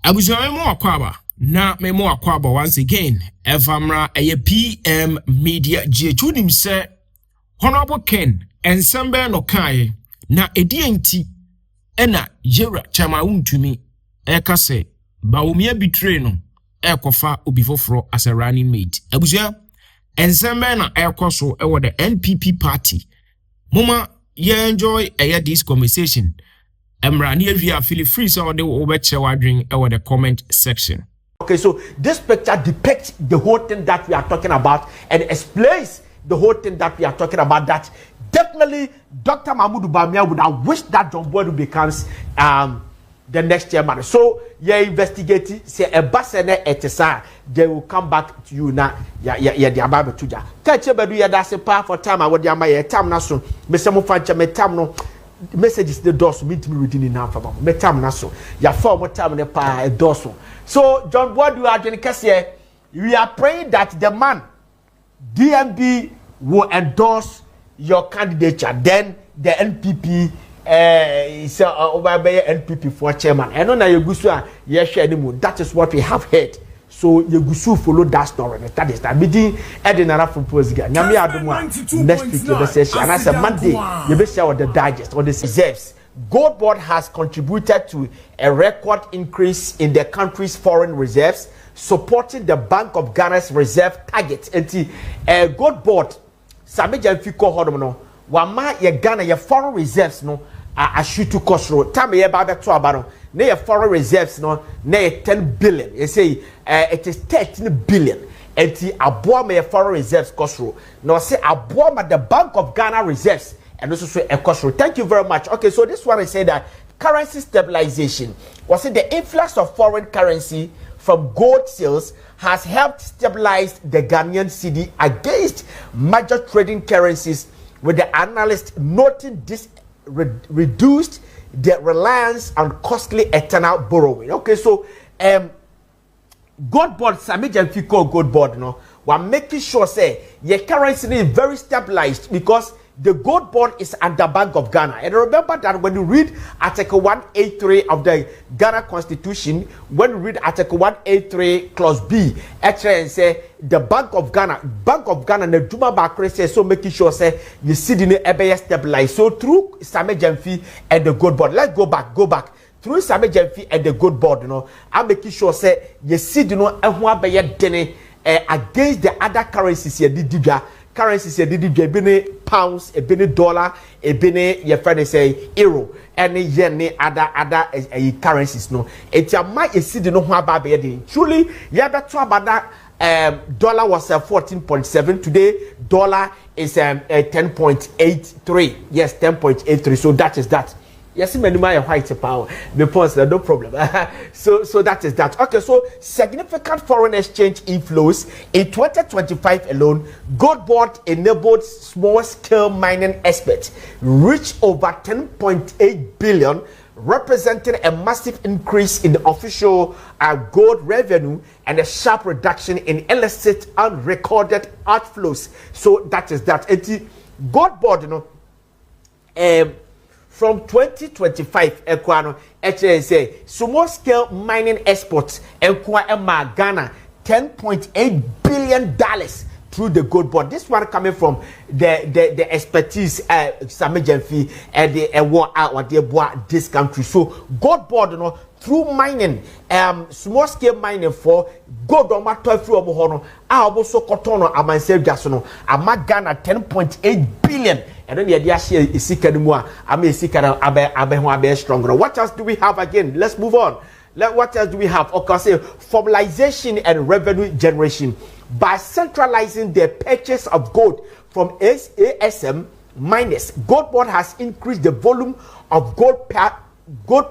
Abuja mo akwaba na me mo akwaba once again evamra PM Media GH unim se Honorable Ken ensemble no kai na edienti ena Yera Chama Wontumi eka se Bawumia Betrayal no ekofa obi foforo as a running mate. Abuja ensemble na ekoso ewo the NPP party. Mama ye enjoy this conversation. Feel free so they will over the comment section. Okay, so this picture depicts the whole thing that we are talking about and explains the whole thing that we are talking about. That definitely Dr. Mahamudu Bawumia would have wished that John Boadu becomes the next chairman. So yeah, investigate say a basene etesa, they will come back to you now. Yeah, the ababe tuja. Catch bedu ya that's a part for time. I would yama time na so. Me se mo fancha me time no. Messages the doors meet me reading in half about me time na so. Ya for mo time ne pa doors. So John Boadu Adjenikese, we are praying that the man DMB will endorse your candidature. Then the NPP is over NPP for chairman. I know na Yegusu yes anymore. That is what we have heard. So Yegusu follow that story. That is that meeting Edinara from Posiga. Nyami Adumwa next week the session. And as a Monday, you be share the digest or the reserves. Gold Board has contributed to a record increase in the country's foreign reserves, supporting the Bank of Ghana's reserve target. And Gold Board, Sameja Fiko Hodomono, Wama ye Ghana ye foreign reserves no a shoot to cost road. Time ye babe to abano. Ne foreign reserves no ne 10 billion. You say it is 13 billion. Enti aboa me foreign reserves cost road. No say aboa ma the Bank of Ghana reserves. And also a cost road. Thank you very much. Okay, so this one I say that currency stabilization. Was it the influx of foreign currency from gold sales has helped stabilize the Ghanaian cedi against major trading currencies, with the analyst noting this reduced the reliance on costly external borrowing. Okay, so Gold Board, Samijan Fiko Gold Board, no, we're making sure say your currency is very stabilized because the Gold Board is at the Bank of Ghana. And remember that when you read Article 183 of the Ghana Constitution, when you read Article 183 Clause B, actually say the Bank of Ghana, the Juma Bakre says so making sure say you see the ebe stabilize. So through Same Jamfi and the Gold Board, let's go back. Through Same Jamfi and the Gold Board, you know, I'm making sure say you see the no against the other currencies here, the currencies here, the pounds, a bene dollar, a bene your friend say euro, any yen, other currencies. No, it's a might see the no baby. Truly, yeah, that's about that. Dollar was 14.7 today. Dollar is 10.83. Yes, 10.83. So that is that. Yes, many my white power. The points, no problem. So that is that. Okay, so significant foreign exchange inflows in 2025 alone. Gold Board enabled small-scale mining experts reach over 10.8 billion, representing a massive increase in the official gold revenue and a sharp reduction in illicit unrecorded outflows. So that is that. Gold Board, you know, from 2025, say small scale mining exports Ghana $10.8 billion through the Gold Board. This one coming from the expertise Same Jamfi and the this country. So Gold Board, you know, through mining, small scale mining for gold on my toy through Omohono, I also cotono amanse gasono, a Ghana 10.8 billion. And then the idea is seeking more. I mean, seeking a stronger. What else do we have again? Let's move on. What else do we have? Okay, say formalization and revenue generation by centralizing the purchase of gold from ASM miners. Gold Board has increased the volume of gold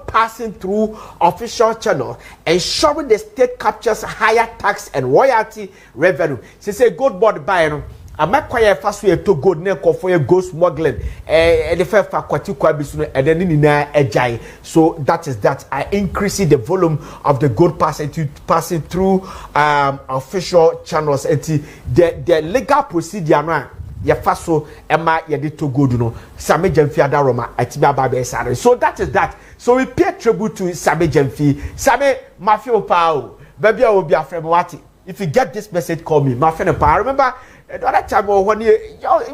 passing through official channel, ensuring the state captures higher tax and royalty revenue. Say Gold Board buying. I'm not quite fast way to go near for gold smuggling. And the fair fact, and then in a so that is that. I increasing the volume of the gold passing through official channels. And the legal procedure now. Faso Emma Yadito Goduno, Same Jamfiada Roma, Atiba Babe Sare. So that is that. So we pay tribute to Sabe Jemfi. Sabe Mafia Pao. Baby, I will be a friend. If you get this message, call me. My friend Pao. Remember, the other time when you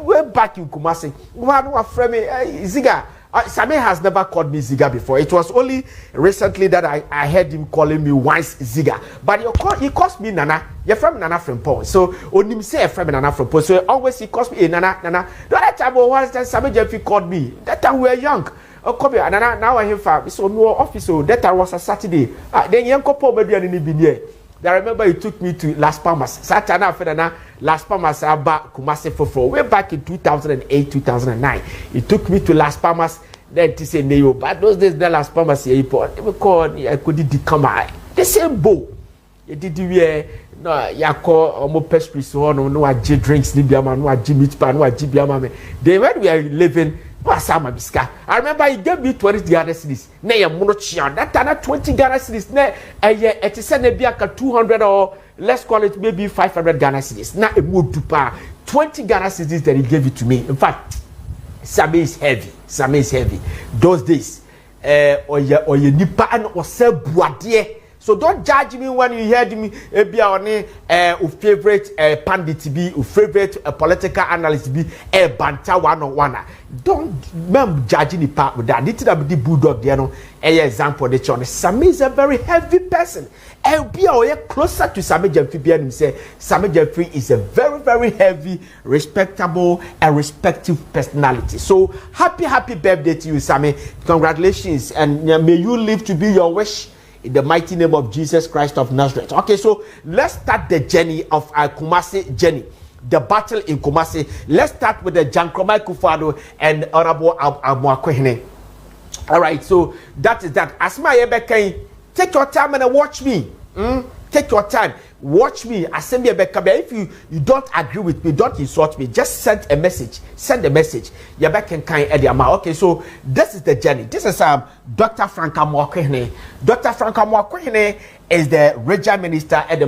were back in Kumasi, one friend me Ziga. Sabe has never called me Ziga before. It was only recently that I heard him calling me once Ziga. But he calls me Nana. You're from Nana from Paul. So when him say from Nana from Paul, so always he calls me Nana. The other time was that Sabe Jemfi called me. That time we were young. Come here, Nana. Now I have so no office. So that time was a Saturday. Then young couple maybe I didn't be near. I remember he took me to Las Palmas. Saturday after Las Palmas about Kumasi for way back in 2008, 2009. He took me to Las Palmas. Then to say no, but those days the Las Palmas airport. They called I could come the same bow. You did no ya call almost pastries so no aji drinks ni biama no aji meat pan no aji biama me. Then when we are living. I remember he gave me 20 Ghana cedis. Na ye mono chia. That time 20 Ghana cedis. Na it is na be 200 or let's call it maybe 500 Ghana cedis. Na a move to pa 20 Ghana cedis that he gave it to me. In fact, Sabe is heavy. Sabe is heavy. Those days, or ye nipa and or se boadie. So don't judge me when you hear me be on your favorite pundit be, your favorite political analyst be, banter 101. Don't judge any part with that. This is the bulldog there, no. Example the channel. Sami is a very heavy person. And be closer to Sami Jemfi and say Sami Jemfi is a very, very heavy, respectable, and respective personality. So happy birthday to you, Sami. Congratulations, and may you live to be your wish. In the mighty name of Jesus Christ of Nazareth. Okay, so let's start the journey of our Kumasi journey. The battle in Kumasi. Let's start with the Jankromai Kufado and Honorable Amwakwehene. All right, so that is that. Asma Yebeke, take your time and watch me. Take your time. Watch me. If you don't agree with me, don't insult me. Just send a message. Send a message. Okay, so this is the journey. This is Dr. Frank Amwakwehene. Dr. Frank Amwakwehene is the regional minister at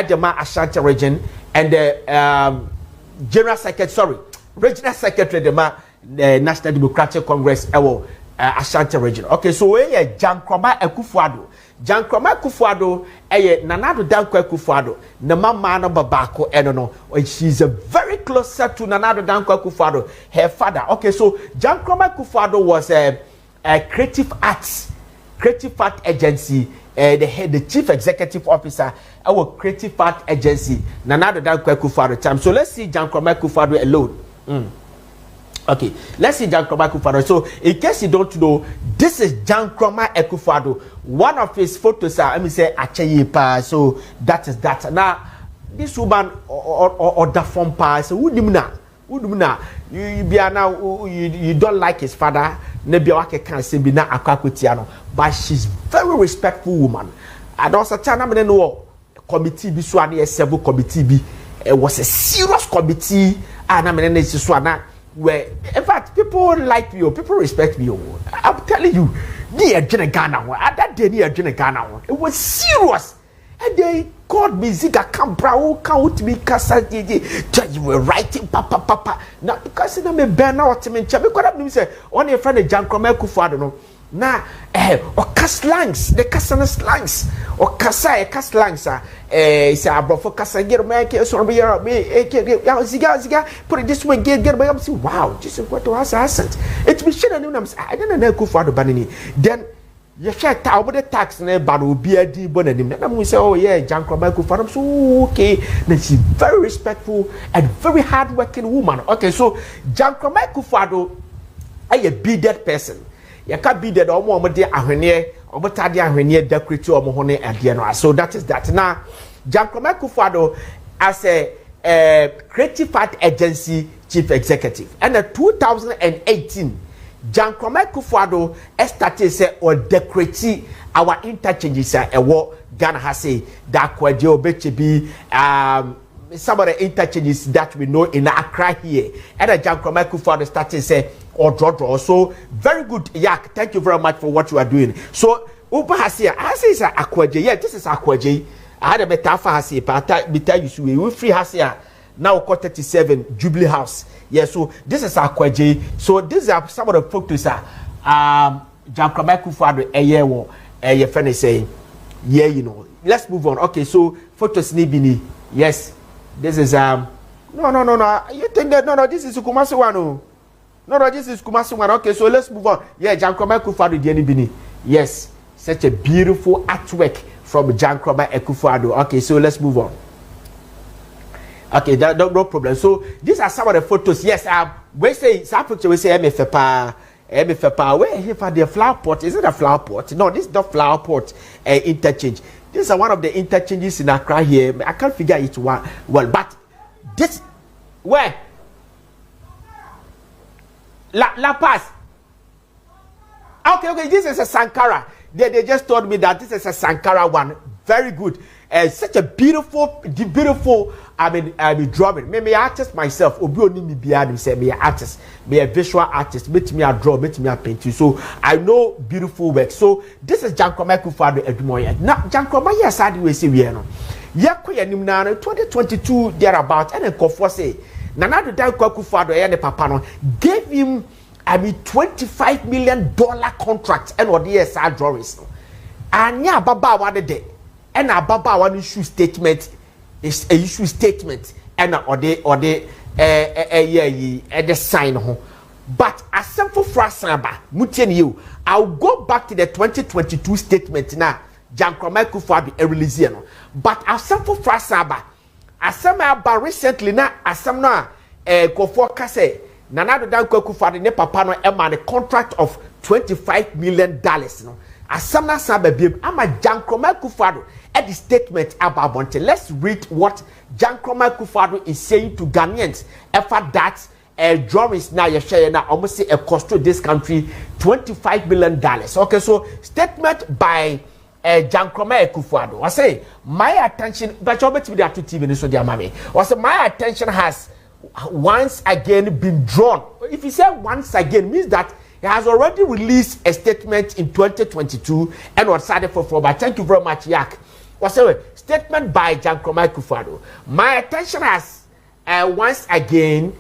the Ashanti region and the general secretary, regional secretary of the National Democratic Congress Ashanti region. Okay, so we are Jankroma Ekufuado. Jankroma Ekufuado Nanado Danko Ekufuado. Nama no babako no. She's a very closer to Nanado Danko Ekufuado, her father. Okay, so Jankroma Ekufuado was a creative arts agency. The chief executive officer our creative art agency Nanado Danko Ekufuado time. So let's see Jankroma Ekufuado alone. Okay, let's see Jankroma Ekufuado. So, in case you don't know, this is Jankroma Ekufuado. One of his photos are, let me say, Acheyepa. So, that is that. Now, this woman or the form pa. So, you don't like his father. Nebiawake can't say be na akwakutiano. But she's very respectful woman. And also, China no committee be so a several committee be. It was a serious committee. And I mean, it's just one. Where in fact people like you, people respect me. I'm telling you, that day it was serious. And they called me Ziga Campra, count me Casa. You were writing papa. Now because I'm a banner or to me, because say only a friend of Jankroma Ekufuado. Now, or slangs, the Casana slangs, or Casa slangs, it's a brofo Casa get a so be Ziga, put it this way, get my wow, just what to us accent. It's machine and I didn't know Ekufuado Banini. Then you share over the tax and but will be a deep bonanim. And we say, oh yeah, Jankroma Ekufuado. So okay, then she's very respectful and very hardworking woman. Okay, so Jankroma Ekufuado, a bearded person. You can't be that almost de ahwenye obotade ahwenye decorate omohone ade no. So that is that. Now Jankroma Ekufuado as a creative art agency chief executive and in 2018 Jankroma Ekufuado started say or decorate our interchanges ewo Ghana has say that kwaje obeche be some of the interchanges that we know in Accra here and Jankroma Ekufuado started say or draw. So very good, Yak. Thank you very much for what you are doing. So Uba Hasia, I say is Akwaje. Yeah, this is Akwaje. I had a metaphor Hasia, but I tell you, we free Hasia now. Call 37 Jubilee House. Yeah, so this is Akwaje. So these are some of the photos. Jankrama Akufo-Addo eye wo eye friend saying yeah, you know. Let's move on. Okay, so photos ni. Yes. This is no. You think that no, this is Kumasi one. No, this is Kumasi one. Okay, so let's move on. Yeah, Jankrama Akufo-Addo Diani Bini. Yes. Such a beautiful artwork from Jankrama Akufo-Addo. Okay, so let's move on. Okay, no problem. So these are some of the photos. Yes, we say some picture we say MFPA. Where here for the flower pot? Is it a flower pot? No, this is not flower pot. Interchange. These are one of the interchanges in Accra here. I can't figure it well, but this where La Paz. Okay, this is a Sankara. They just told me that this is a Sankara one. Very good. Such a beautiful, drawing. Me artist myself. Obi oni mi biya say me artist. Me a visual artist. Me a draw. Me a paint. So I know beautiful work. So this is Jankrama Akufo-Addo Edumoye. Now Jankrama yes side we say we no. Yakwe yanim na 2022 thereabout. And nkofo say Nana Akufo-Addo ne papa no gave him $25 million contract and what yes side drawings. Anya baba wade de. And ababa one issue statement is a issue statement and the sign home. But as simple phrase mutian you, I'll go back to the 2022 statement now. Jankrama Akufo-Addo release. But as simple phrase as some recently now as some now Kofo Kase Nana Akufo-Addo ne papa no the contract of $25 million. No. As some now I'm a Jankrama Akufo-Addo at the statement about Bonte. Let's read what Jankrama Akufo-Addo is saying to Ghanaians after that drawings now you share now almost say a cost to this country $25 million. Okay, so statement by Jankrama Akufo-Addo. I say my attention, but you're better to TV so dear mommy. I say my attention has once again been drawn. If you say once again means that he has already released a statement in 2022 and was started for. But thank you very much, Yak. What's a statement by Jankrama Akufo-Addo. My attention has once again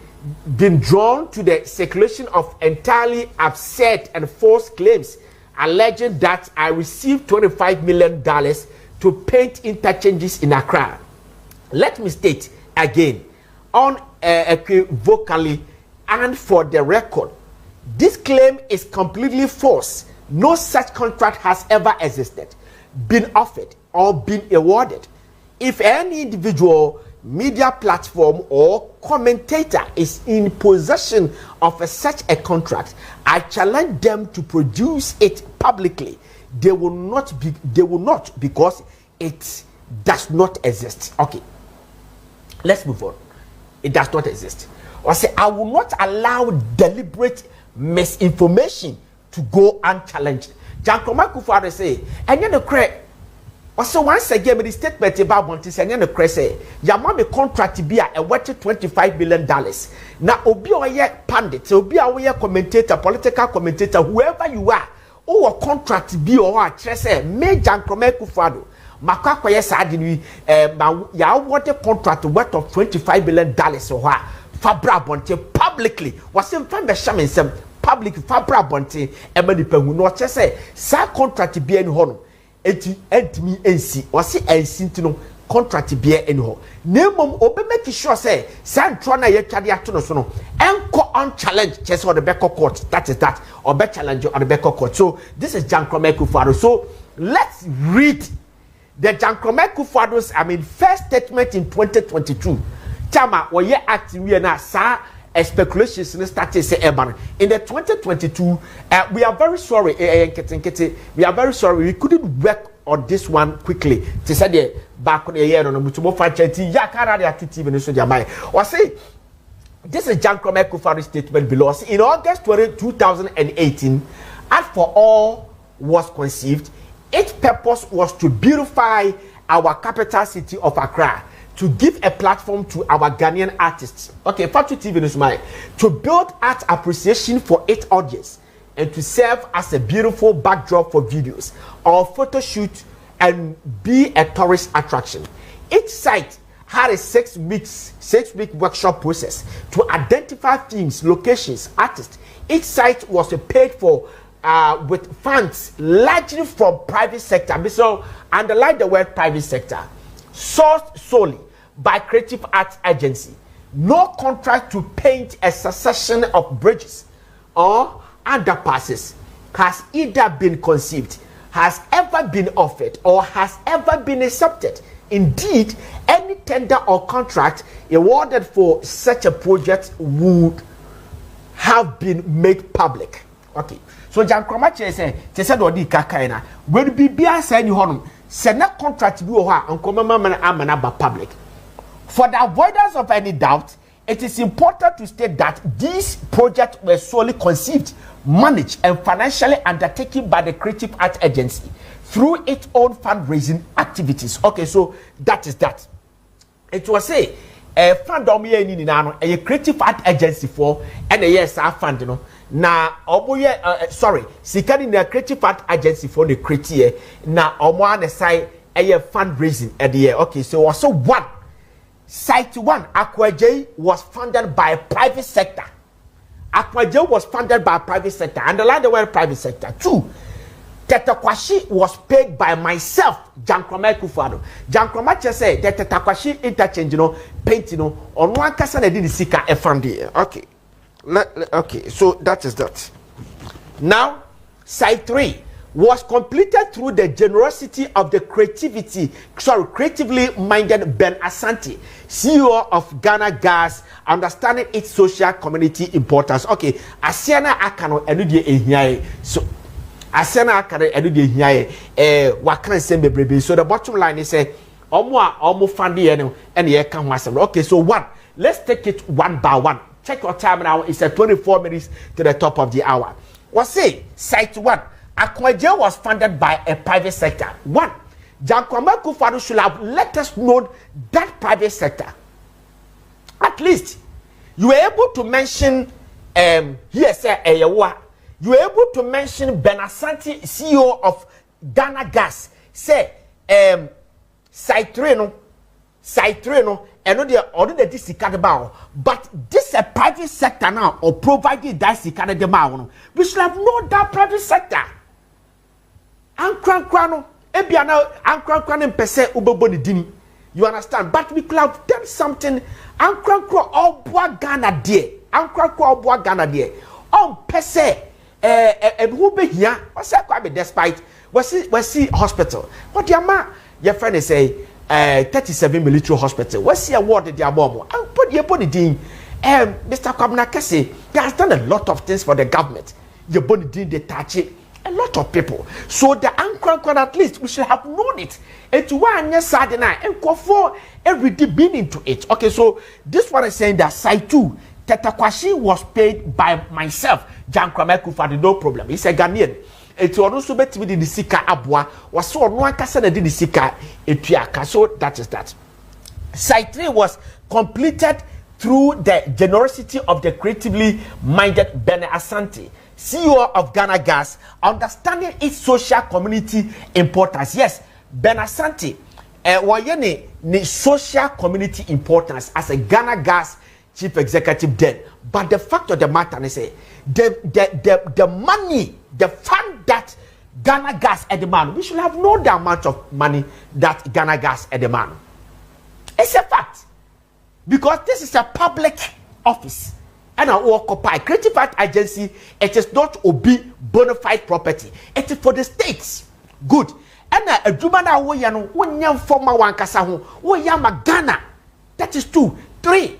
been drawn to the circulation of entirely absurd and false claims alleging that I received $25 million to paint interchanges in Accra. Let me state again, unequivocally and for the record, this claim is completely false. No such contract has ever existed, been offered, or been awarded. If any individual, media platform, or commentator is in possession of such a contract, I challenge them to produce it publicly. They will not because it does not exist. Okay, let's move on. It does not exist. Or say, I will not allow deliberate misinformation to go unchallenged. Jankrama Akufo-Addo say, and you know, also once again, the statement about Montis and you say, Yamame contract be a worth $25 million. Now, Obi Oye pundit, Obi Oye commentator, political commentator, whoever you are, or contract be or a say, me Jankrama Akufo-Addo. Makakwa yes, I didn't. Ya want a contract worth of $25 million or what? Fabra Bonte publicly was in fan the shaman some public Fabra Bonte and many people who not just say sa contract be any honor. It me NC or see NC contract be any honor. Name obe make sure say San Trona ye Chadiatono sono enko unchallenged just on the back of court. That is that or be challenge on the back of court. So this is Jankrama Akufo-Addo. So let's read the Jankrama Akufo-Addo's first statement in 2022. Chama or ye acting we na sa speculations started say in the 2022 we are very sorry we are very sorry we couldn't work on this one quickly to say the back on the year on mutumo facility ya kara dia TV so dia mai or say this is Jankrama Akufo-Addo statement below. In August 2018 Art for All was conceived. Its purpose was to beautify our capital city of Accra, to give a platform to our Ghanaian artists. Okay, Fatu TV is mine. To build art appreciation for its audience and to serve as a beautiful backdrop for videos or photo shoot and be a tourist attraction. Each site had a 6-week workshop process to identify themes, locations, artists. Each site was paid for with funds largely from private sector. So underline the word private sector. Sourced solely by Creative Arts Agency. No contract to paint a succession of bridges or underpasses has either been conceived, has ever been offered, or has ever been accepted. Indeed, any tender or contract awarded for such a project would have been made public. Okay. So Jan Kromache said odi kakaina when be bia say ni honum say na contract bi wo ho a nkoma amana ba public. For the avoidance of any doubt, it is important to state that these projects were solely conceived, managed, and financially undertaken by the Creative Arts Agency through its own fundraising activities. Okay, so that is that. It was a fund a Creative Arts Agency for and a yes, our fund, you know. Na oboye sorry, sikani na Creative Arts Agency for the creative na omo anesai a fundraising at the year. Okay, so also one. Site 1, Akwaje was funded by a private sector. Akwaje was funded by a private sector. Underline the word private sector. 2, Tetakwashi was paid by myself, Jankroma Kufado. Jankroma just said that Tetakwashi interchange, you know, paint, you know, on one person I did the Sika FND. Okay. Okay, so that is that. Now, site 3 was completed through the generosity of the creatively minded Ben Asante, CEO of Ghana Gas, understanding its social community importance. Okay, Asiana Akano enudie ehiaye. So Asiana Akano enudie ehiaye wakan sembe brebe. So the bottom line is omo fandi and ye kan wasem. Okay, so 1, let's take it one by one. Check your time now. It's at 24 minutes to the top of the hour. What's say site 1? Akwaje was funded by a private sector. 1, Jankwama Kufado should have let us know that private sector. At least you were able to mention here say Eyewa. You were able to mention Ben Asante, CEO of Ghana Gas. Say site 3 no and the disikadeba. But this is a private sector now or provided that sikadeba. We should have known that private sector. Ankrano, Ebiana, Ankrano pese uboboni dini. You understand? But we could have done something. Ankrano all boa Ghana de. Ankrano all boa Ghana de. On pese, and who be here? What's that quite despite? Was see hospital? What your ma, your friend is say 37 military hospital. What's the award the abomo? And put your body ding. Mr. Kwabena Kese, he has done a lot of things for the government. Your body ding the touch it. A lot of people. So the anchor at least we should have known it. And to one yes sadena and go for every been into it. Okay, so this one is saying that side 2, Tetakwashi was paid by myself, Jankrama Kufado, no problem. He's a Ghanaian. It was also better with the Sika Abwa, was so no person did the Sika Etuaka. So that is that. Site 3 was completed through the generosity of the creatively minded Ben Asante, CEO of Ghana Gas, understanding its social community importance. Yes, Ben Asante, ni social community importance as a Ghana Gas chief executive then. But the fact of the matter is, the money, the fund that Ghana Gas at the man, we should have known the amount of money that Ghana Gas at the man. It's a fact. Because this is a public office. And I occupy Creative Arts Agency, it is not obi bona fide property. It is for the states. Good. And a Jumana Woyano, one young former one Kasahu, Woyama Ghana. That is 2. 3.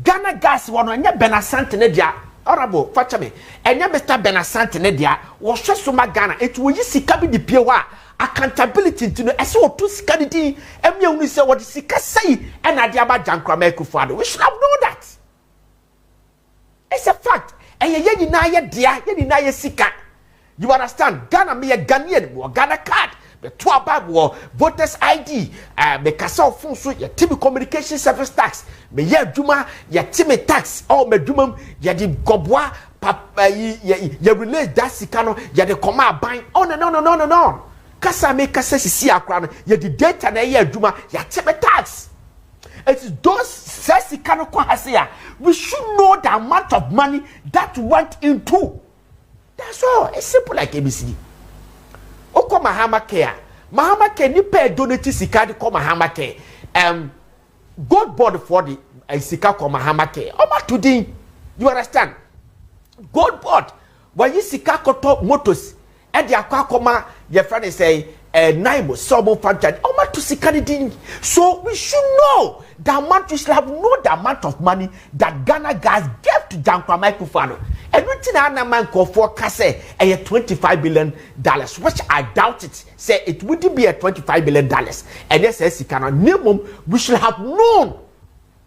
Ghana Gas one on your Benasante Nedia, Honorable Fatame, and your Mr. Benasante Nedia was just so Ghana. It will you see Kabi the Piowa. Accountability to the SO2 Scadity, and you only say what the Sika say, and Adiaba Jankrama Kufado. We should have known that. It's a fact. And you deny dear, Sika. You understand? Ghana me a Ghanaian, or Ghana card, the 12 war, voters ID, the Castle Funsu, your TV communication service tax, me ya Juma, your Timmy tax, or me Jumum, ya di Gobwa, Papa, ya release that Sikano, ya the Koma buying, on and on and on and on. Kasa me kasa si Accra, ya the data na ya Juma, ya Timmy tax. It is those Sikano Kwahasia. We should know the amount of money that went into. That's all. It's simple like ABC. Oko Mahama Care. Mahama Care ni pay donate sika de ko Mahama Care. God board for the sika ko Mahama Care. Oma today. You understand? God board. When you sika ko to motors, e de akwa koma your friend say naimo sobo franchise. Oma to sika din. So we should know the amount, we should have known the amount of money that Ghana guys gave to Jankwa Kufado. Everything I man call for kase $25 billion, which I doubt it. Say it wouldn't be a $25 billion. And yes, yes, you cannot minimum. We should have known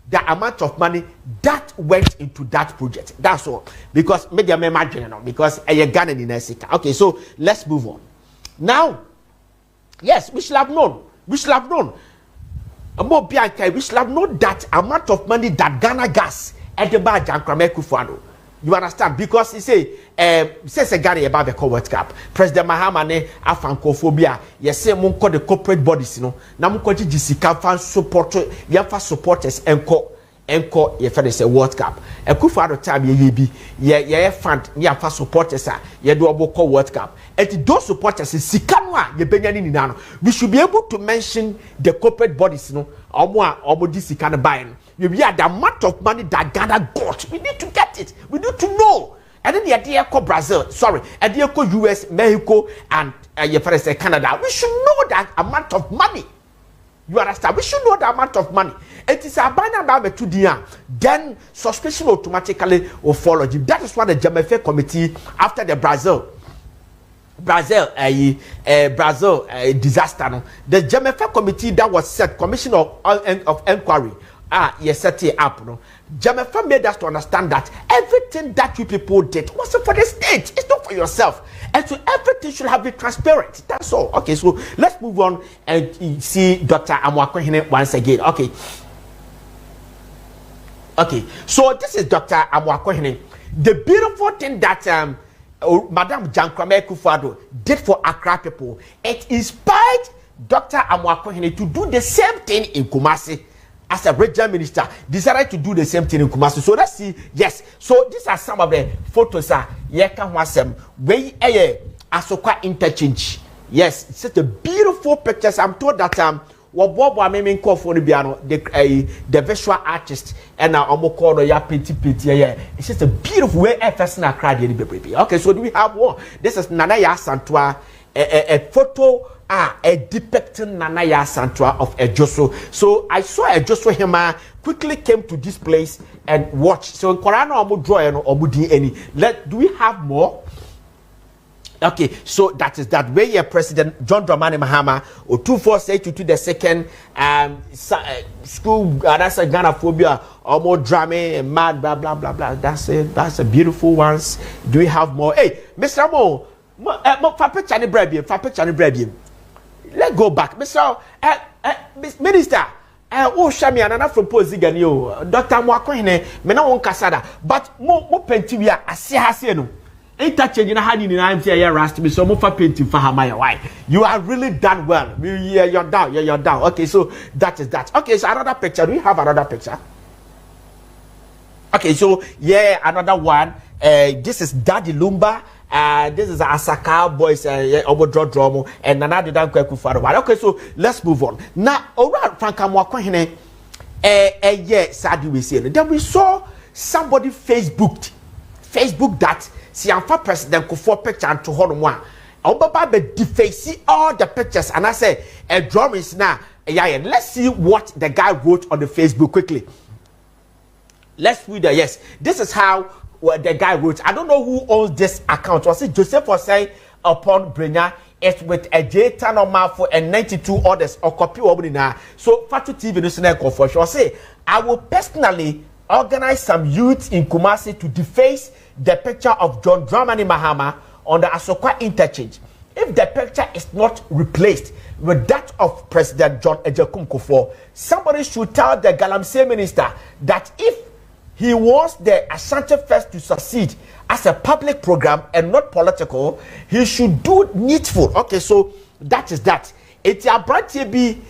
the amount of money that went into that project. That's all. Because maybe I'm imagining now. Because a Ghana in Esika. Okay, so let's move on. Now, yes, we should have known. We should have known. We should have known that amount of money that Ghana gas at the bar Jankwa Kufado. You understand? Because he say, says a Ghana about the World Cup. President Mahama afankophobia. Yes, say munko the corporate bodies, you know. Na munko jisika fan support, yafa supporters enko ye fa say World Cup. Kufado time ye fund yafa supporters ye do oboko World Cup. And those supporters sikanwa ye benyani ni nano. We should be able to mention the corporate bodies, you know. Omo disikana buying. You hear the amount of money that Ghana got. We need to get it. We need to know. And then the idea called Brazil, sorry, and the called US, Mexico, and Canada. We should know that amount of money. You understand? We should know the amount of money. It is a banner about to the then suspicion automatically will follow you. That is why the JMFA committee after the Brazil disaster. No? The JMFA committee that was set, Commission of Inquiry. You set it up, no. Jamefa made us to understand that everything that you people did wasn't for the state, it's not for yourself. And so everything should have been transparent. That's all. Okay, so let's move on and see Dr. Amwakohene once again. Okay. Okay, so this is Dr. Amwakohene. The beautiful thing that Madam Jankwa Kufado did for Accra people, it inspired Dr. Amwakohene to do the same thing in Kumasi. As a regional minister, decided to do the same thing in Kumasi. So let's see. Yes. So these are some of the photos. Where Asokwa Interchange. Yes, it's such a beautiful pictures. I'm told that the visual artist and it's just a beautiful way. Okay, so do we have one? This is Nanaya Santua, a photo. Depicting Nanaya Santua of Ejoso. So I saw Ejoso Hema quickly came to this place and watched. So in Korano Omu draw and Omudi any. Do we have more? Okay, so that is that way. President John Dramani Mahama or 2482 the second school that's a Ghana phobia or more drama mad blah blah blah blah. That's a beautiful ones. Do we have more? Hey, Mr. Mo, let's go back. Mr. Minister, Shami and from Pozigani, Dr. Mwakohene, Mena won Casada, but more pentivia, a Siaseno. Interchange in a hand in I'm here, Rust, me so more for painting for Hamaya. Why? You are really done well. You're down, you're down. Okay, so that is that. Okay, so another picture. Do we have another picture? Okay, so yeah, another one. This is Daddy Lumba. This is Asaka boys, Obodro and another Kufaro. Okay, so let's move on. Now, around Frankamwakohene, yeah, sadly we see. Then we saw somebody Facebook that Siamfa President Kufuor picture and to hold one. Obaba be deface all the pictures, and I say a drawings now. Yeah, let's see what the guy wrote on the Facebook quickly. Let's read it. Yes, this is how. Well, the guy wrote, I don't know who owns this account. Was it Joseph or say upon Brenya? It's with a J10 or Malfo and 92 others or copy of now. So Fatu TV no for sure. Say I will personally organize some youths in Kumasi to deface the picture of John Dramani Mahama on the Asokwa Interchange. If the picture is not replaced with that of President John Agyapong Kufuor, somebody should tell the Galamsey minister that if he wants the Ashanti First to succeed as a public program and not political, he should do needful. Okay, so that is that. It's a brand be,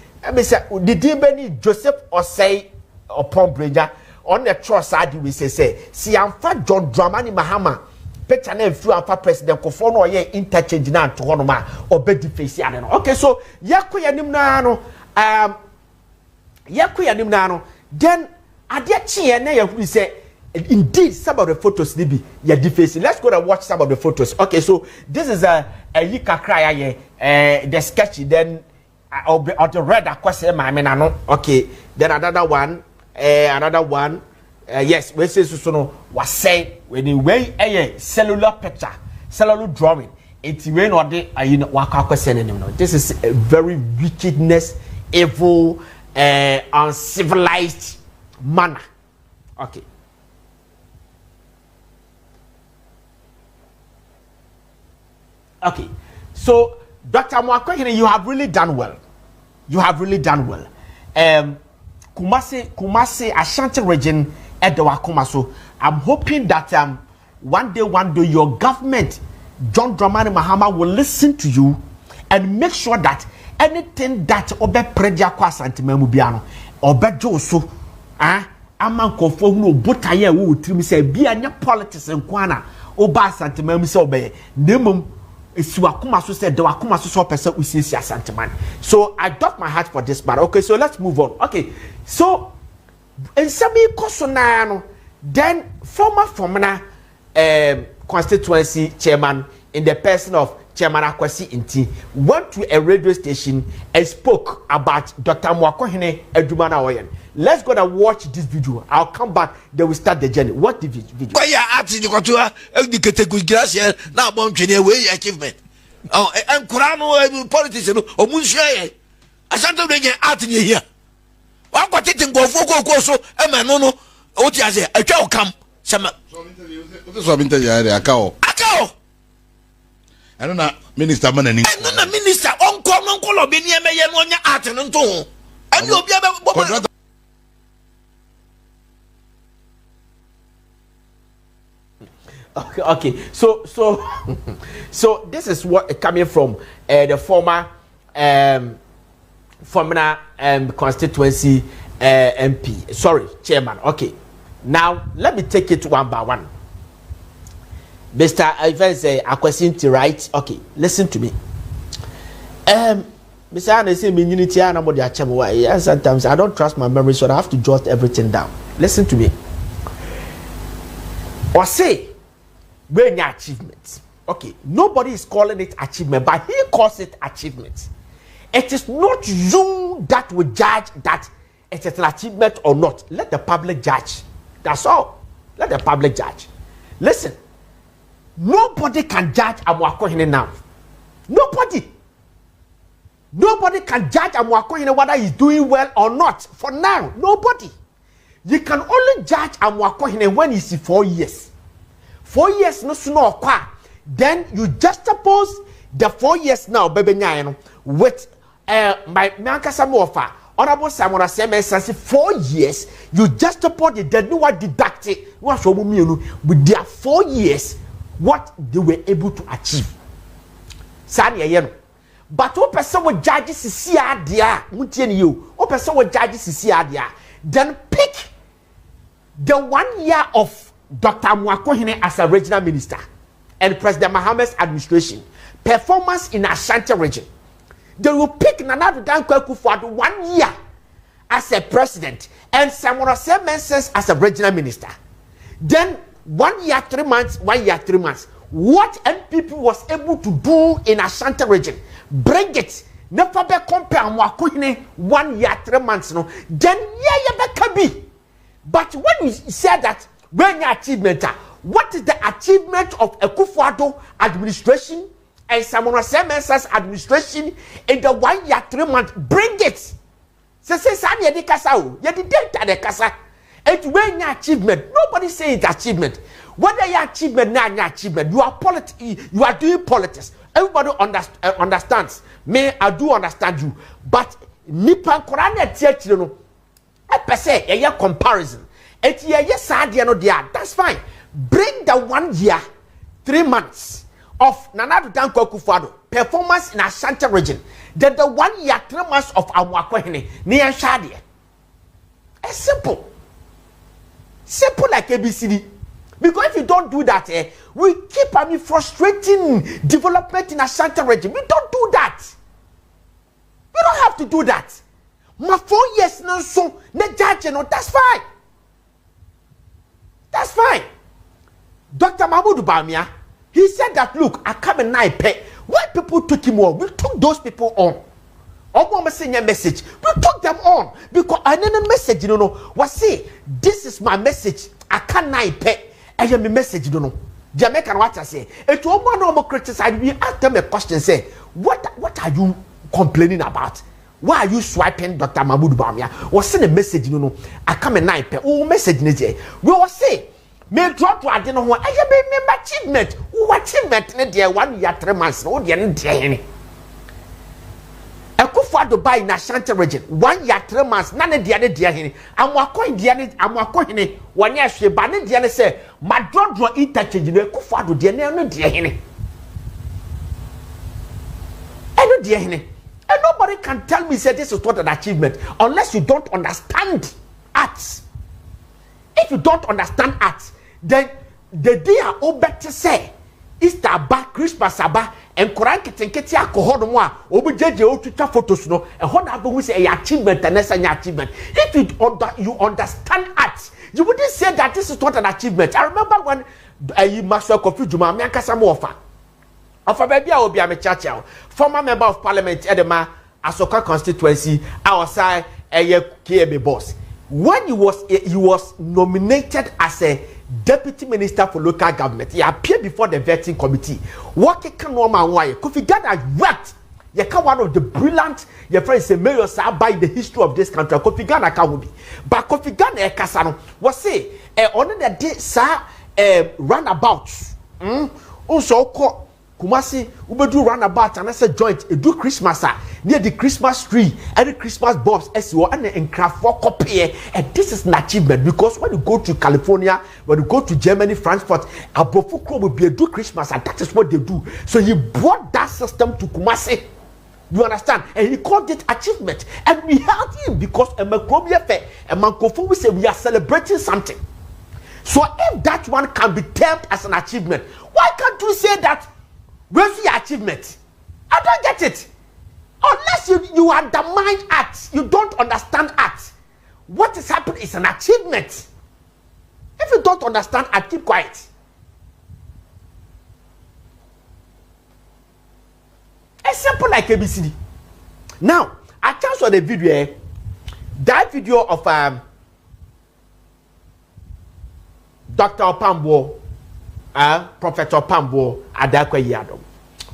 did he Joseph or say upon Brenya on the trust side we say, see, I'm fat John Dramani Mahama picture na fu amfa president kofo no ye interchange na to hono ma obedi face ade no. Okay, so yakoya nim na no then ade chie na yahuru say indeed some of the photos be ya defacing. Let's go and watch some of the photos. Okay, so this is a Accra the sketchy then or the red akwase ma me na no. Okay, then another one yes, we say so no was say when the way a cellular picture, cellular drawing, it's when or the this is a very wickedness, evil, uncivilized manner. Okay. Okay. So Dr. Mwakwe, you have really done well. You have really done well. Kumasi Ashanti region at the Wakumaso. I'm hoping that one day your government, John Dramani Mahama, will listen to you and make sure that anything that obe predia kwa santima mubiano obe joso aman kofo hu botaye wo trim say bia nya politics nkwana oba santima mu say obe nemum esiwakuma so say de wakuma so person usisi asantiman. So I dock my heart for this matter. Okay, so let's move on. Okay, so in sabi kosona no then former constituency chairman in the person of Chairman Akwasi Inti went to a radio station and spoke about Dr. Mwakohene Edumana Oyen. Let's go and watch this video. I'll come back. They will start the journey. Watch the video. Why you asking the contour? The category gracias now bombshell way achievement. Oh, and Kurano politician or Munshire. I sent them out in here. What got it and go for so a man no what you say a cow come some Akao. I don't know, Minister Manning. I don't know, Minister. Uncle of Binia Mayan art and tone. And you'll be able to. Okay. So this is what coming from the former constituency MP. Sorry, chairman. Okay. Now let me take it one by one. Mr. Evans Akwasinti, right? Okay, listen to me. Mr. Anna say me unity and nobody achemo. Sometimes I don't trust my memory, so I have to jot everything down. Listen to me. Or say when your achievements. Okay, nobody is calling it achievement, but he calls it achievement. It is not you that will judge that it is an achievement or not. Let the public judge. That's all. Let the public judge. Listen. Nobody can judge Amwakohene now. Nobody can judge Amwakohene whether he's doing well or not. For now, nobody. You can only judge Amwakohene when he's 4 years. 4 years no sooner qua. Then you just suppose the 4 years now, baby nyano, with my Mankasa Mofa, Honorable Simon Aseme says 4 years, you just support the dead new one deducted with their 4 years. What they were able to achieve. But what person would judge is you. What person would judge is then pick the 1 year of Dr. Mwakohene as a regional minister and President Mahamad's administration performance in Ashanti region. They will pick Nana Dankwa for 1 year as a president and Samuel Semenses as a regional minister. Then 1 year, 3 months, 1 year, 3 months. What NPP was able to do in Ashanti region, bring it. Never be compare Mwakohene 1 year, 3 months. No, then yeah, be. But when you say that, when your achievement, what is the achievement of Akufo-Addo administration and Samuel Semensa's administration in the 1 year, 3 months? Bring it. Say Sanya di Kasao, you did the Kasa. It's when your achievement. Nobody say it's achievement. Whether your achievement or your achievement, you are you are doing politics. Everybody understands. Me, I do understand you. But Nipan Korane Tiachino, I per se a comparison. It's yes, that's fine. Bring the 1 year, 3 months of Nana Danko Akufo-Addo performance in Ashanti region. Then the 1 year, 3 months of Amwakohene near Shadia. It's simple. Simple like ABCD. Because if you don't do that, we keep frustrating development in Ashanti region. We don't do that. We don't have to do that. My 4 years now, so that's fine. That's fine. Dr. Mahamudu Bawumia, he said that, look, I come and I pay. Why people took him on? We took those people on. I'm saying a message. We took them on because I need a message. You know, what say? This is my message. I can't pay. I have a message. You know, Jamaican what I say. It will one normal criticize. We ask them a question. Say, what are you complaining about? Why are you swiping Dr. Mahamudu Bawumia? What's in a message? You know, I come and I pay. Oh, message. We will say. Me drop to I don't know what I have been achievement. What achievement? Dear 1 year 3 months. No, dear, dear. Akufo-Addo buy in Ashanti region 1 year 3 months. None of the other dear hini. I'm walking dear. I'm walking 1 year. She banning dear say my draw interchange. Akufo-Addo dear no dear hini. I know dear hini. And nobody can tell me say this is not an achievement unless you don't understand arts. If you don't understand arts, then the day are all better say Easter back, Christmas aba, and Koran keti alcohol no more. Obujeje o twitter photos no. And what happen we say a achievement and that's an achievement. If you understand arts, you wouldn't say that this is not an achievement. I remember when you master Kofi Juma me ankasa mo offer baby I will be a Churchill, former member of parliament Edema Asoka constituency. I was say a KB boss. When he was nominated as a deputy minister for local government, he appeared before the vetting committee. What can normal why? Kofi Ghana worked. You can one of the brilliant your friend say mayor by the history of this country. Kofi Ghana can be, but Kofi Ghana kasano was say on the day sir roundabouts. Also Kumasi, Ubedu roundabout and I said joint, do Christmas near the Christmas tree, and the Christmas bulbs, SEO, and craft for copy. And this is an achievement because when you go to California, when you go to Germany, Frankfurt, Abofuko will be a do Christmas, and that is what they do. So he brought that system to Kumasi. You understand? And he called it achievement. And we held him because a Macrobia fair, a Mankofu, we say we are celebrating something. So if that one can be termed as an achievement, why can't you say that? Where's the achievement? I don't get it. Unless you undermine art, you don't understand art. What is happening is an achievement. If you don't understand art, keep quiet. It's simple like ABCD. Now, I just saw the video. That video of Dr. Opambo. Prophet Opambo Adakwa Yadom.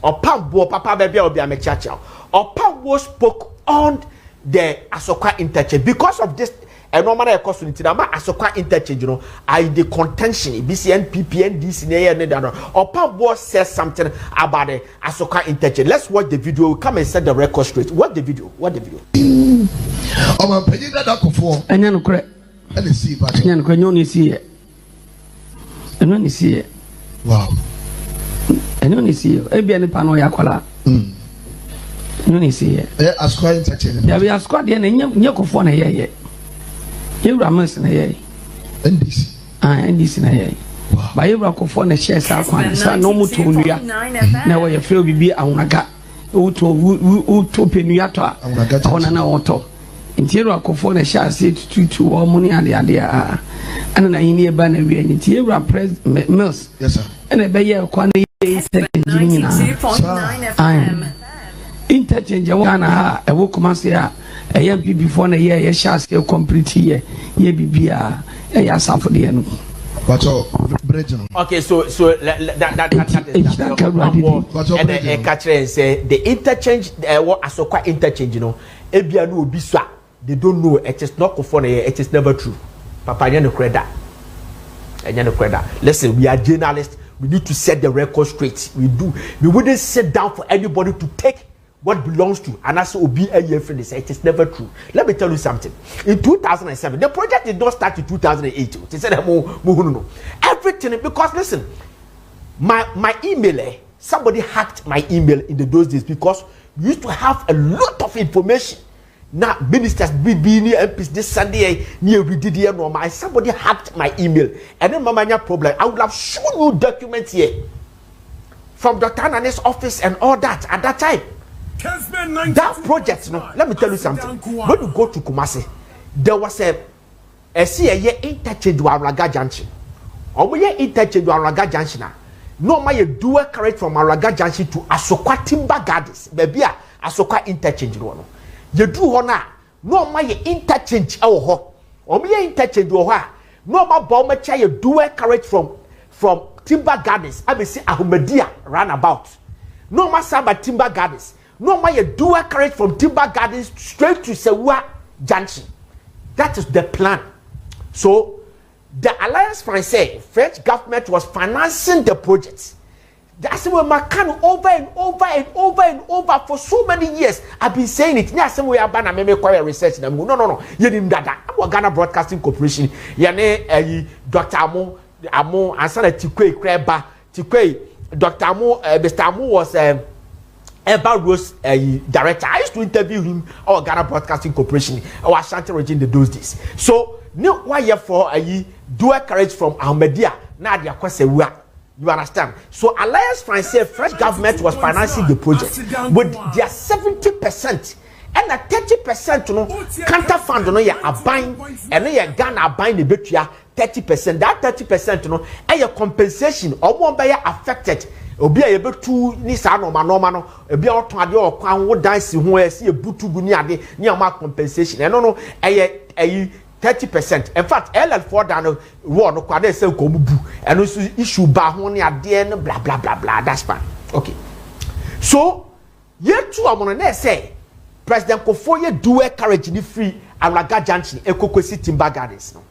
Opambo Papa Baby will be a Mechacha. Opambo spoke on the Asoka Interchange because of this. And normally, of course, Asoka Interchange, you know, the contention, BC, NPP, NDC, and Opambo says something about the Asoka Interchange. Let's watch the video. We'll come and set the record straight. What the video? What the video? I'm paying that for. And then, and see, but you see it. And when you see it. Wow. And when you see it, every any panel yakwala. When you see it, as quite entertaining. There we are squad and Yakofon a year. You Ramos in a year. And this. And this in a year. By you Rakofon a share Sakwan, no more to Nuya. Now you feel be a Unaga. Utopia on an auto. Interior Rakofon a share say to all money and the idea. And I near Banner and Tierra Press Mills. Yes, sir. And a Bayer Quantity Interchange. A walk Masia, a MP before a year, a shall scale complete here. Ye be a yasa for the end. Okay, so that catcher say the interchange, Asoka interchange, you know, Ebianu Biswa, they don't know it is not for it is never true. Papa, you no credit. Listen, we are journalists. We need to set the record straight. We do. We wouldn't sit down for anybody to take what belongs to. And that's will be a year for this. It is never true. Let me tell you something. In 2007, the project did not start in 2008. They said everything because listen, my email. Somebody hacked my email in those days because we used to have a lot of information Now ministers BB ni MPs this Sunday near we did here normal. Somebody hacked my email and then mama problem. I would have shown you documents here from Dr. Anane's office and all that at that time. That project, no, let me tell you something. When you go to Kumasi, there was a interchange to Araga Junction. Or we interchange to Araga Junction. No, my dual carriage from Araga Junction to Asokwa Timber Gardens. Baby, Asokwa interchange. You do honor. No, my interchange. Oh, or me interchange. No, my bomber you dual carriage from Timber Gardens. I may say Ahmedia roundabout. No, my Saba Timber Gardens. No, my dual carriage from Timber Gardens straight to Sewa Junction. That is the plan. So, the Alliance Française, French government was financing the project. That's why Macan over and over and over and over for so many years. I've been saying it. Yeah, some way about I make quite research. No. You didn't that. I'm Ghana Broadcasting Corporation. Yane, Dr. Amo, and Sana Tikwe Kreba, Tikwe, Dr. Amo, Mr. Amo was Eba Rose director. I used to interview him at Ghana Broadcasting Corporation. I was Ashanti region in those days. So, no, why you for a dual carriage from Ahmedia? Now they are quite you understand? So Alliance Française, French government was financing the project with their 70% and a 30% no counter fund no ya buying and ya Ghana buying the Betrayal 30%. That 30% no a compensation or one buyer affected. Obi a yebe tu ni sa normal no obi a oton ade o kwan wo dance ho e se ebutu bu ni ade ni ama compensation e no 30%. In fact, LL4 down war no kwade say ko bubu and so issue ba ho ni ade no blah blah blah blah. That's fine. Okay. So ye two amono na say President Kofo ye dual carriage ni free Araga Junction Ekokosi Timber Gardens no.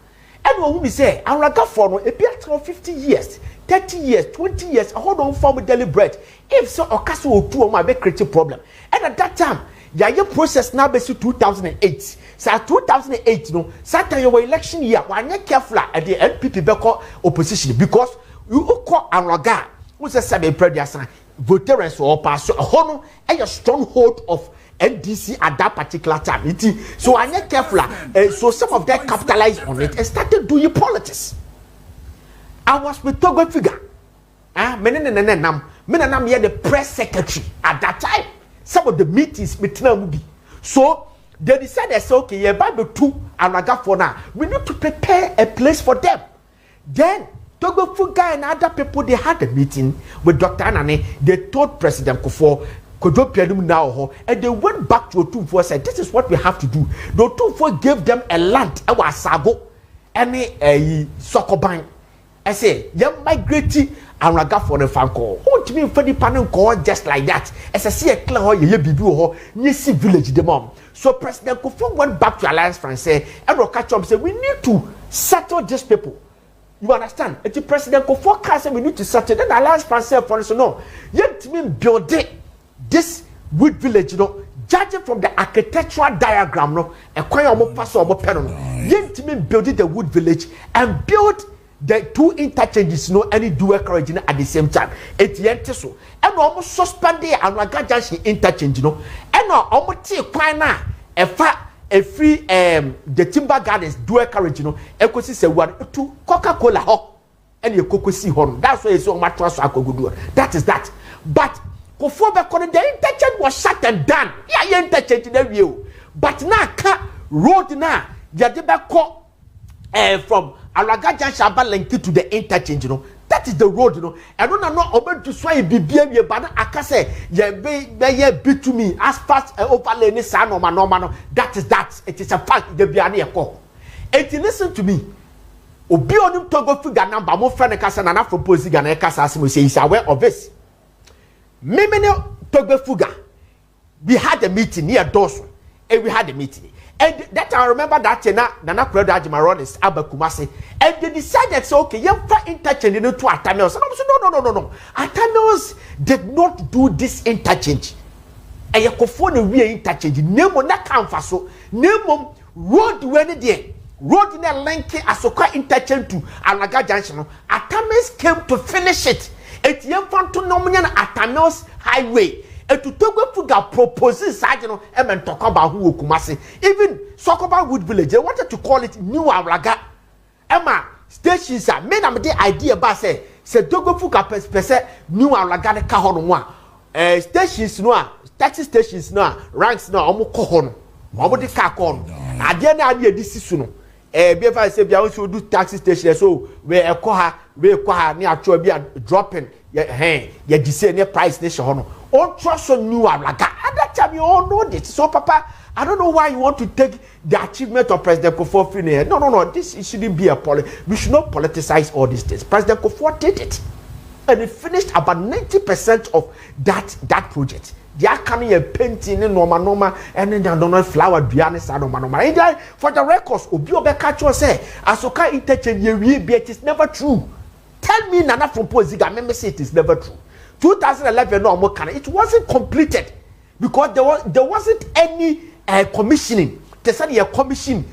And who me say Araga for no e be 50 years, 30 years, 20 years, hold on form deliberate. If so okaso otu o ma be create problem. And at that time, your process now base 2008. So 2008 no, Saturday your election year, when you careful at the NPP beko opposition because you call Araga, who's a sabe predia voters or pass so hono a stronghold of NDC at that particular time. So I need careful. So some of them capitalized on it and started doing politics. I was with Togo figure. Menenam here the press secretary at that time. Some of the meetings between so they decided, say, okay, yeah, Bible 2 Araga for now. We need to prepare a place for them. Then Togo Fuga and other people, they had a meeting with Dr. Anane. They told President Kofo, now, and they went back to Otumfo and said, this is what we have to do. The Otumfo gave them a land, a wasago, and a sokoban. I say, you migrate Araga for the fan call. What do you mean for the panel call just like that? As I see a clear, you be you see village the mom. So President Kofo went back to Alliance Française and Rokachom said, we need to settle these people. You understand? And the President Kofo said, we need to settle. Then Alliance Française for us, no. Yet mean build it. This wood village, you know, judging from the architectural diagram, no, and quite almost pass over penal. Yet mean building the wood village and build the two interchanges, no, any dual carriage at the same time. It's yet so. And almost suspend the Araga Junction interchange, you know, and almost take quite now a free the Timber Gardens dual carriage, you know, Ecosi say one to Coca-Cola ho and you Cocosi horn. That's why it's so much trust I could do. That is that. But before the interchange was shut and done. Yeah, interchange in the view. But now road now, you from Araga Junction linked to the interchange, you know. That is the road, you know. I don't know about to sway be but I can say be to me as fast overlay ni sa no. That is that. It is a fact the biani eko. And listen to me. Obi onim Togo figure number mo friend kasa na propose Ghana kasa asimo say is aware of this. Memene Togo Fuga, we had a meeting near Dawson, and we had a meeting. And that I remember that Nana Credo Ajimaronis, Abba Kumasi, and they decided, so okay, you have interchange into Atamios. And I said, no. Atamios did not do this interchange. And you could phone a real interchange. Nemo na canfaso, Nemo road when there. Road in a lengthy Asoka interchange to Araga Junction. Atamios came to finish it. Eti yemfa to nominal Atamios highway to Togo Fuga proposes Sajano and talk about who Kumasi. Even Sokoba Wood Village, they wanted to call it New Araga. Emma, stations are made the idea about say Togo Fuga per New Araga Kahon one. Stations no, taxi stations no, ranks no, Omo Kohon, Omo de Kakon. I dare not be a decision. Before I say, we also do taxi station, so we koha near to dropping your discerning price nation. All trust on New Araga. At that time, you all know this. So, Papa, I don't know why you want to take the achievement of President Kufuor here. No. This shouldn't be a we should not politicize all these things. President Kufuor did it. And he finished about 90% of that project. They are coming a painting in normal, and then they don't flower bianis and normal. For the records, Obiobe Kacho say, Asoka Interchange, it is never true. Tell me, Nana from Poziga, remember say it is never true. 2011, no more. It wasn't completed because there wasn't any commissioning. They said you commission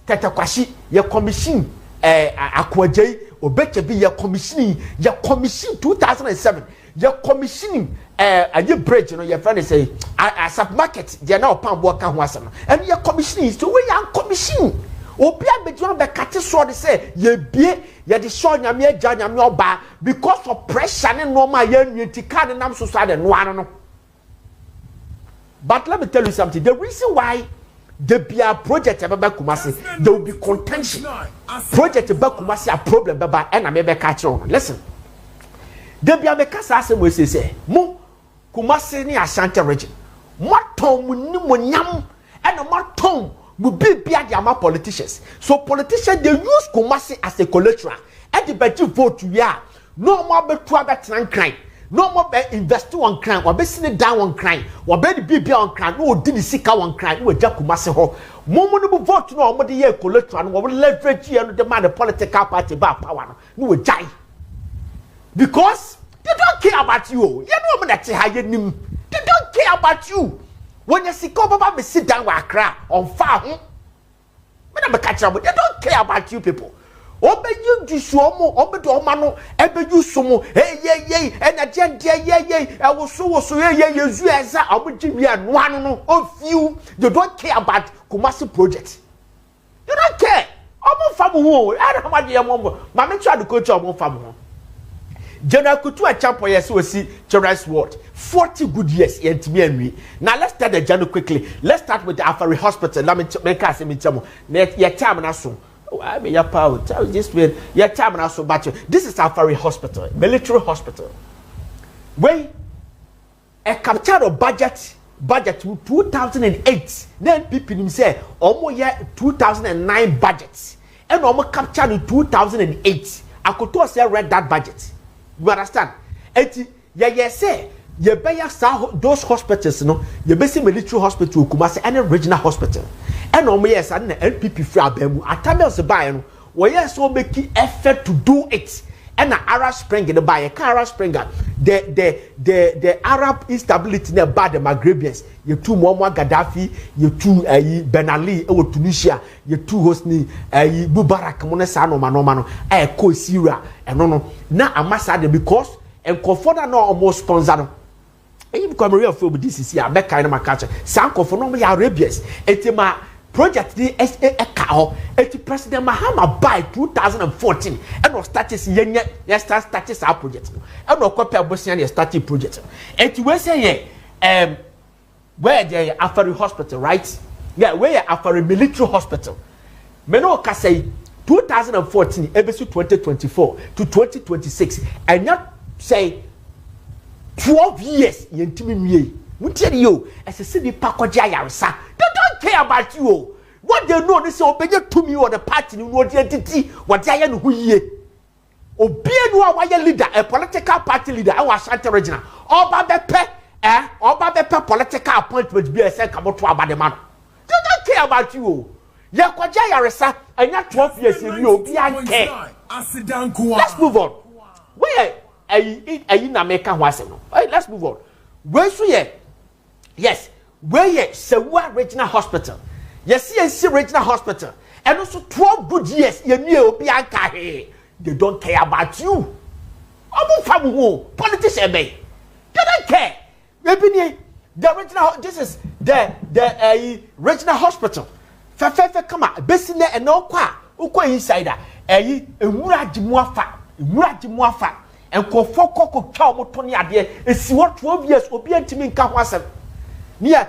Tetakwashi, you commission Akwaje, Obechebi, you commissioning, you commission 2007. You're commissioning a bridge, you know, your friend say a submarket, they're now pound worker wasn't, and you're commissioning, so we are commissioning. Obia Bejuan Becati saw the say, ye be, ye the show Yamia Jan your bar because of pressure and no my young Tikan and I'm so sad and one. But let me tell you something. The reason why the BR project about Kumasi, there will be contention. Project about Kumasi a problem, Baba, and I may be catch on. Listen. The Biabekasa Assembly say, Mo Kumasi ni Ashanti region. Matom Nimunyam and a matom will be Biadiama politicians. So politicians they use Kumasi as a collateral. At the better vote we are. No more better crime. No more invest on crime. Or be sitting down on crime. Or be the on crime. No did seek on crime. No Jack Kumasi ho. Momo vote no more the year collateral. No leverage and demand a political party about power. No jai. Because they don't care about you. You know that they don't care about you. When you see Baba sit down with Accra on fire, they don't care about you people. Obe you disuomo, obe do omano, ebe you sumo, hey, and a gent, I was so, you as I would give you one of you. You don't care about Kumasi project. You don't care. Omo famu, I don't know what your mom, Mamma tried to coach your famu. General Kutu Agyapong yes we see Terrence Ward 40 good years yet me. Now let's start the journey quickly. Let's start with the Afari Hospital. Let me make us me tell your time na so. I mean your power. Tell this way your time na so but this is Afari Hospital, military hospital. When a capture of budget 2008 then people him say almost year 2009 budgets and almost captured in 2008. I could also read that budget. You understand? Eti ye say ye beya those hospitals no ye be military hospital Kumasi and regional hospital and no yes and NPP free abemu atamels buy no we yes so make effort to do it and na Arab Spring the buy Arab Spring the Arab instability na bad the Maghrebians you two Muammar Gaddafi you two Ben Ali e Tunisia you two Hosni Mubarak mo na sa no mano ko Syria no na amasa because and conforda no almost sponsor no e become real for this is here make kind of catch san conforda no ya Arabians etima project the SA President Mahamudu by 2014 and was started started our project and no copy Bosnian starting project and we say where the Afari Hospital right where Afari military hospital me no ka say 2014 ebesu 2024 to 2026 and not say 12 years yentimi nwie mutiere yo esese di pakoja yaresa they don't care about you what they know is obenye to me or the party no identity what they no huye obie no a leader a political party leader I was Ashanti regional oba bepe political appointment be a say come to abadema they don't care about you ya kwaja yaresa anya 12 years you obi anke let's move on where ayi na make ho ase no let's move on where so yes where Sewa regional hospital yes regional hospital and also 12 good years you knew obi anka they don't care about you omo famu ho politician be they didn't care. Maybe the original. This is the regional hospital. Fefe come on. Besine and no kwa. Uko insider. Muraji muafa. And kofoko kwa motoni ade. Esi what 12 years obi antimi nka ho asem. Ya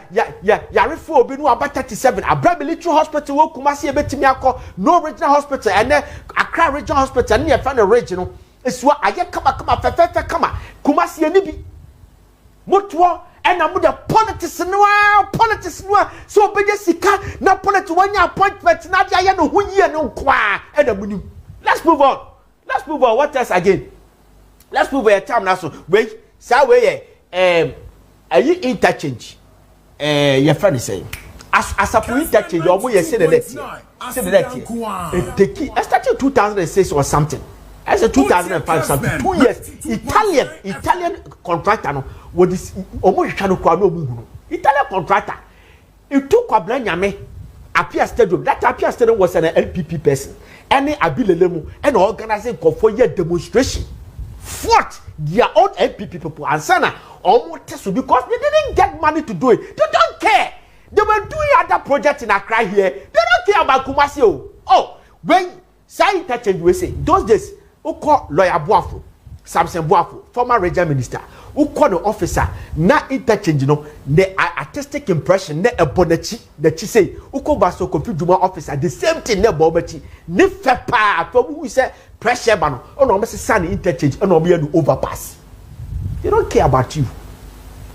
refo obi no about 37. Abra military hospital wo Kumasi ebetimi akọ. No regional hospital and Accra regional hospital near fan regional. Eswa aye kama fefe kama. Kumasi ani bi. Motwo and amu the politics no so be sika na politics one appointment na dia ye no ho yie no kwa and amu. Let's move on. What else again? Let's move a time now. So wait, say we interchange. Your friend is saying as a interchange, your boy said that. I started 2006 or something. As a 2005 something. 2 years. Italian contractor no. What is almost Italian contractor. It took a brand yame. Appear Stadium. That Appear Stadium was an NPP person. Any abilelemu and organizing for year demonstration. Fought their own NPP people and sana almost because they didn't get money to do it. They don't care. They were doing other projects in Accra here. They don't care about Kumasi. Oh, when say Interchange we say those days, who call lawyer Boafo, Samson Boafo, former regional minister, who call the officer, na Interchange, the artistic impression, ne a bonechi, the chise, who call Baso confused officer, the same thing, ne bobechi, ne fepa, who say pressure ban, oh no, Mr. Sunny Interchange, oh no, me and overpass. They don't care about you.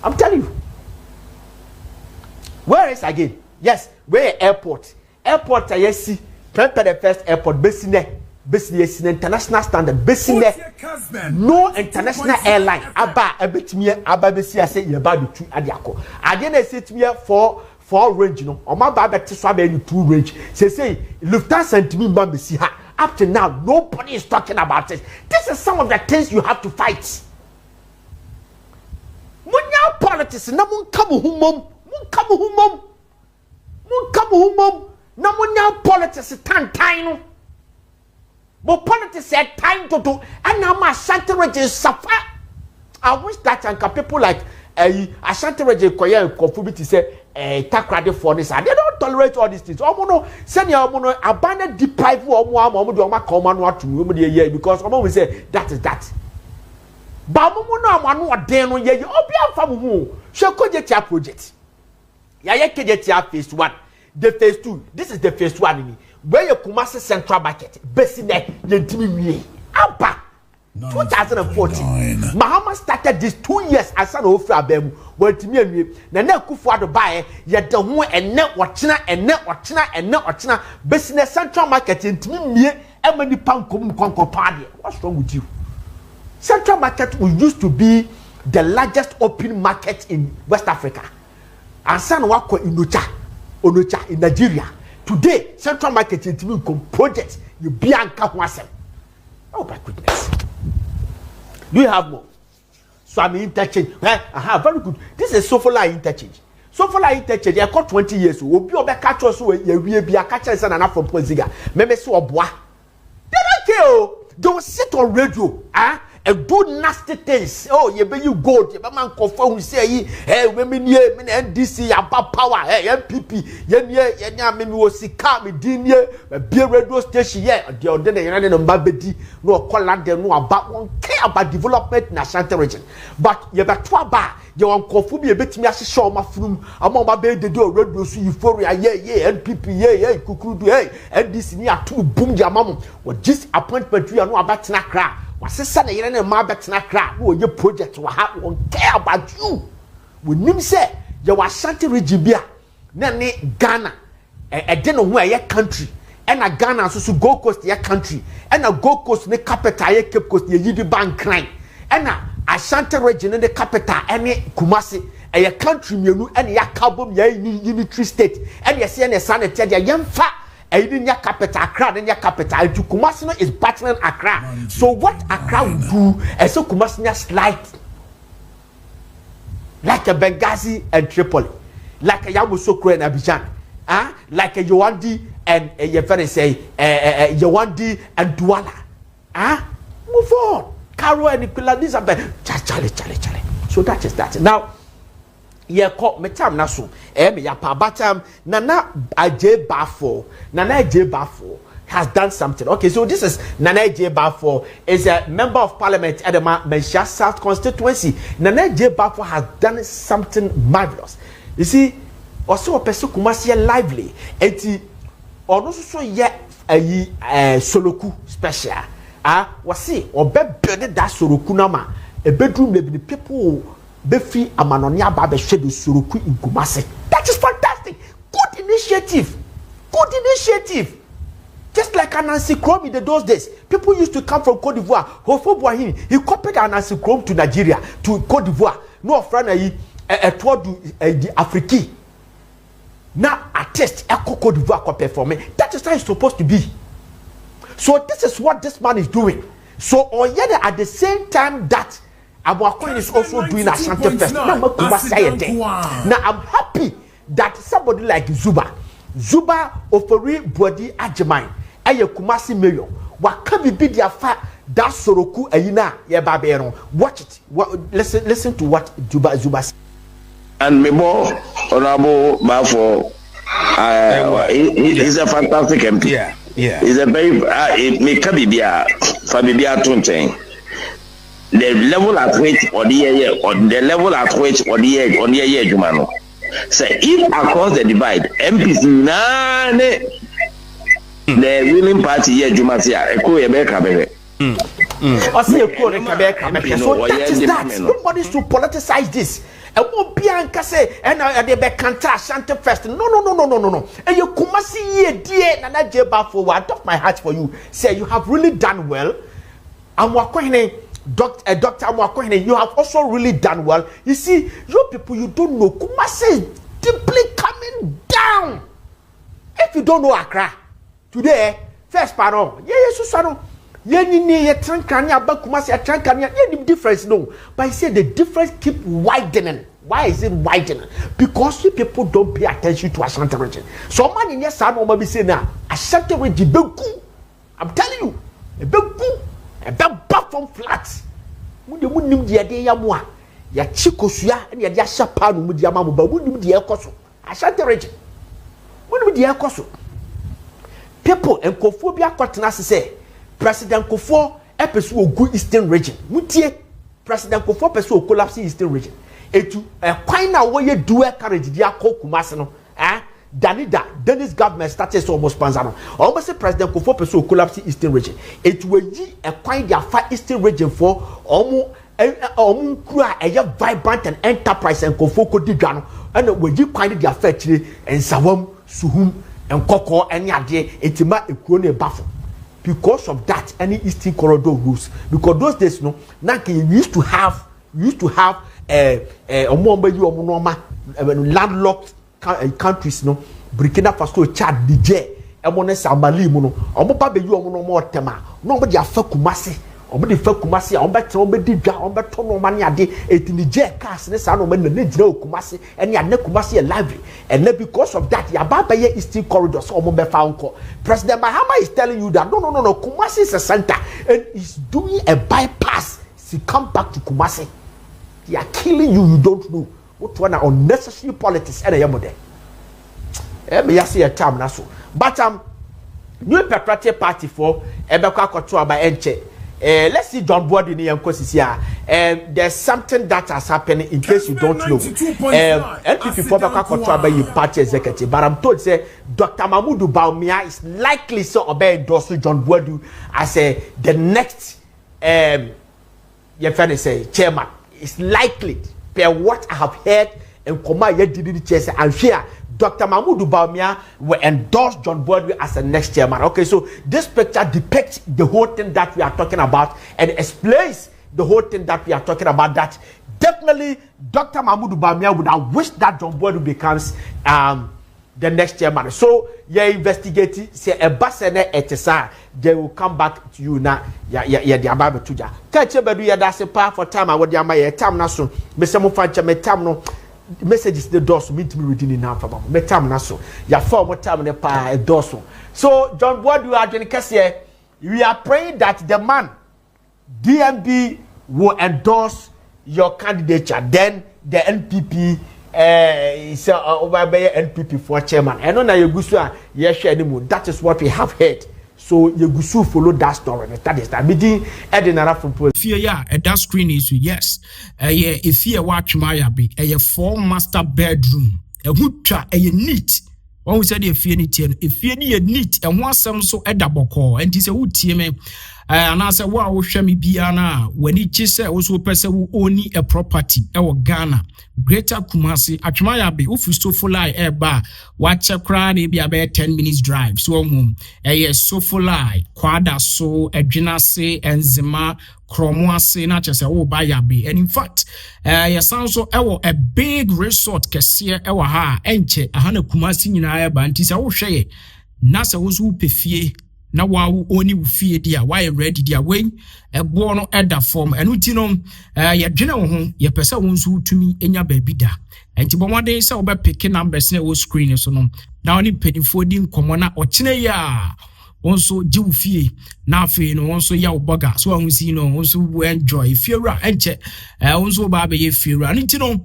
I'm telling you. Where is again? Yes, where airport? Airport, I see. Prepare the first airport, business international standard, no international airline. Aba, a bit me, Aba, Bessia say, you're about to Adiako. I didn't say to me for range, or my Baba to swab any 2 range. Say, Lufthansa and me, Bambisi. Up to now, nobody is talking about it. This is some of the things you have to fight. Munya politics, na mun kamu humom. Na munya politics tan. But politics said time to do, and now my Ashanti region suffer. I wish that people like Ashanti region koye conformity say takrade for this. They don't tolerate all these things. Omono send your omono abandon deprive omo do oma come no atu omo dey here because omo we say that is that. Ba omo no amano oden no ye obi amfa mo hu. Hwe kojetia project. Ya ye kejetia phase 1. The phase 2. This is the phase 1 where you Kumasi Central Market, Besine, Yentimi, Abba, 2014. Mahamudu started this 2 years as an offer them. Where to me, the net Kufu to buy, yet the one and net watchina and net watchina, Besine Central Market in me, and many pound conquer party. What's wrong with you? Central Market used to be the largest open market in West Africa. And San Wako in Onocha in Nigeria. Today, Central Market in Debunking project, you Bianca Wasem. Oh my goodness. Do you have more? So I'm interchange. Very good. This is Sofola Interchange. Sofola Interchange, I got 20 years. Will be a catch us away. You will be a catcher and from Poziga. Maybe so a bois. They don't care. They will sit on radio. And do nasty things. Oh, you go. You man confirm say, hey, women here, NDC, about power, hey, NPP, yeah, me was sick, me dinner, be radio station, yeah, the ordinary and Babedi, no call them, no about one care about development in Ashanti region. But you better bar, you want confirm a bit me as a show my film, among my baby, the door, radio, euphoria, yeah, NPP, yeah, Kukudu, hey, NDC, near 2 boom, your mom, what just appointment we are no about Accra. Was a son and my back to Accra, who your project will have won't care about you. When you say you are Ashanti Regibia, Nene Ghana, a dinner where your country, and a Ghana so go coast your country, and a go coast in the capital, your Cape Coast, your Yidi Bank crime, and a Ashanti region in the capital, any Kumasi, and your country, and your carbon, your unitary state, and your son and son, and tell your young fat. And in your capital, Accra, then your capital, to Kumasi is battling Accra. So what Accra will do, and so Kumasi slide like a Benghazi and Tripoli, like a Yamoussoukro and Abidjan, like a Yawandi and Yawandi and Douala. Move on. Caro and Nicola, these are Charlie. So that is that. Now, yeah, call me time na so. Me ya pa batam Nana Agyapong. Nana Agyapong has done something. Okay, so this is Nana Agyapong is a member of parliament at the Menchia South constituency. Nana Agyapong has done something marvelous. You see, also a person Kumasi lively. Eti ono so ye soloku special. Wasi obe build that soloku na ma. A bedroom le the people befi amanonia ba be hwe soloku in Kumasi. That is fantastic. Good initiative. Good initiative. Just like Anansi Krom in those days, people used to come from Cote d'Ivoire. Hofo Boahin, he copied Anansi Krom to Nigeria, to Cote d'Ivoire. No friend, toward the Afrique. Now, a test, Cote d'Ivoire can perform. That is how it's supposed to be. So this is what this man is doing. So, at the same time that Abuakwan is also doing a Ashanti Fest. Now, I'm happy that somebody like Zuba oferi body Agyapong eye Kumasi mayor waka bibi dia fa that soroku ayina ye ba be no. Watch it. Listen to what Zuba said. And Memo Honorable Bafo, he's a fantastic MP. Yeah. He's a very me kabibia fabibia tunten. The level at which or the level at which or the year Jumano. So if across the divide, MPs the ruling party here Jumasia, Eko Yebeka Bebe. So that is that. Nobody should politicize this. And won't be say and they be Kanta Ashanti Fest. No. And you Kumasi ye dear Nana Agyapong, I took my heart for you. Say you have really done well. I'm walking. Dr. Amwakwene, you have also really done well. You see, you people, you don't know. Kumasi is deeply coming down. If you don't know Accra, today, first pardon, difference, no. But I say the difference keep widening. Why is it widening? Because you people don't pay attention to Ashanti region. So man in your son will be saying now, Ashanti region, I'm telling you, a back from flats. When you wouldn't the idea more, ya chikosuya and ya shapanu with Yamamu, but wouldn't the Ekoso. Ashanti region. Wouldn't the Ekoso. People and Kophobia Cottonasi say, President Kofo episode good Eastern region. Mutie President Kofo episode collapse Eastern region. Etu a quite now where you do a carriage, dia Kokumasano, Danida, Dennis government started almost Panzano. Almost President Kofo episode collapse Eastern region. It will ye a quite their far Eastern region for almost a vibrant and enterprise and Kofo Kodigano, and when you quite their factory and Sawam, Suhum, and Koko, and Yade, Etima, a crony baffle. Because of that, any Eastern corridor rules. Because those days, no, Nanki used to have landlocked countries, no, Burkina Faso, Chad, Niger, Emonesa, Mali, Mono, Omobabe, you are more tema. Nobody are for Kumasi, Omedi for Kumasi, Ombeton, Mania de, et Niger, Cass, Nesano, when the Niger Kumasi, and Yana Kumasi a library. And then because of that, Yababa Eastern corridors, Omombe Founco. President Mahama is telling you that no, Kumasi is a center and is doing a bypass. See, come back to Kumasi. They are killing you, you don't know. What one are unnecessary politics and a yamode. Me see a term naso. But new Patriotic Party for Ebeka Kotua by Enche. Let's see John Boadu in here. There's something that has happened in case you don't know. NPP for Ebeka Kotua by your party executive. But I'm told say Dr. Mahamudu Bawumia is likely so obey endorse John Boadu as the next chairman. It's likely, per what I have heard and I'm sure Dr. Mahamudu Bawumia will endorse John Boadu as the next chairman. Okay, so this picture depicts the whole thing that we are talking about and explains the whole thing that we are talking about. That definitely Dr. Mahamudu Bawumia would have wished that John Boadu becomes the next chairman. So you investigate, say a basene etesa, they will come back to you now. Ya the ababe tuja. Catch a bedu ya that's a part for time. I would yama time naso. Mesamo fancha me time no messages the doors meet me reading in now for me time naso. Ya form time ne pa doso. So John Boadu Agyapong, we are praying that the man DMB will endorse your candidature, then the NPP is over by NPP for chairman. And on you go yes anymore. That is what we have heard. So you go follow that story. That is that meeting Edinara from fear yeah at that screen is yes. If you watch my be a 4-master bedroom, a wood trap, a neat. One we said if you need neat and one some so a double call and this a wood team. And I said, wow, Shami Biana, when it just also person who own a property, our Ghana, Greater Kumasi, Achmaya be, if you still for lie, a bar, watch a crown, maybe about 10 minutes drive. So, yes, so for lie, Quada so, a Genase, and Zima, Chromoase, not just a Bayabi. And in fact, yes, also a big resort, Cassia, our ha, enche, a hundred Kumasi in our bantis, I will say, Nasa was who pefie. Na wa oni ufie dia why ready dia when e bo no eda form enu ti no ye dwene wo ho ye pese wo nso tumi enya baabi da enti bo modern se wo be pick numbers na wo screen so no na oni pedifo di nkomo na ochine ya wonso ji ufie na afi no wonso ya wo burger so won si no wonso enjoy fiera enche wonso ba be ye fiera enti no